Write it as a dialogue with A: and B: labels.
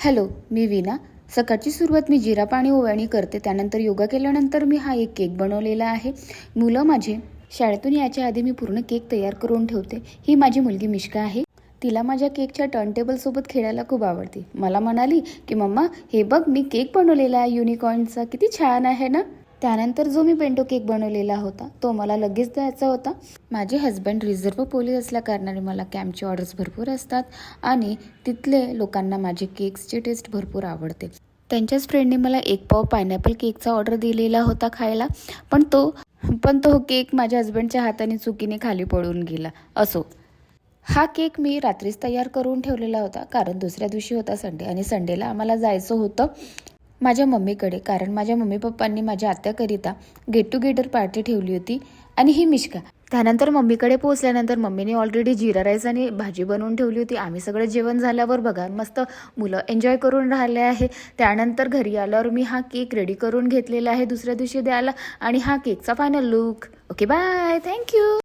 A: Hello, मी वीणा. सकाळची सुरुवात मी जिरा पाणी ओवाळणी करते. त्यानंतर योगा केल्यानंतर मी हा एक केक बनवलेला आहे. मुलं माझे शाळेतून यायच्या आधी मी पूर्ण केक तयार करून ठेवते. ही माझी मुलगी मिश्का आहे. तिला माझ्या केकच्या टर्नटेबलसोबत खेळायला खूप आवडते. मला म्हणाली की मम्मा, हे बघ मी केक बनवलेला आहे युनिकॉर्नचा, किती छान आहे ना. त्यानंतर जो मी पेंटो केक बनवलेला होता तो मला लगेच द्यायचा होता. माझे हस्बंड रिझर्व्ह पोलीस असल्या कारणाने मला कॅम्पचे ऑर्डर्स भरपूर असतात आणि तिथले लोकांना माझे केक्सची टेस्ट भरपूर आवडते. त्यांच्याच फ्रेंडने मला एक पाव पायनॅपल केकचा ऑर्डर दिलेला होता खायला, पण तो केक माझ्या हस्बंडच्या हाताने चुकीने खाली पडून गेला. असो, हा केक मी रात्रीच तयार करून ठेवलेला होता, कारण दुसऱ्या दिवशी होता संडे आणि संडेला आम्हाला जायचं होतं माझ्या मम्मीकडे, कारण माझ्या मम्मी पप्पांनी माझ्या आत्याकरिता गेट टुगेदर पार्टी ठेवली होती. आणि ही मिश्का. त्यानंतर मम्मीकडे पोहोचल्यानंतर मम्मीने ऑलरेडी जिरा राईस आणि भाजी बनवून ठेवली होती. आम्ही सगळं जेवण झाल्यावर बघा मस्त मुलं एन्जॉय करून राहिले आहे. त्यानंतर घरी आल्यावर मी हा केक रेडी करून घेतलेला आहे दुसऱ्या दिवशी द्यायला, आणि हा केकचा final look. Okay, bye, thank you.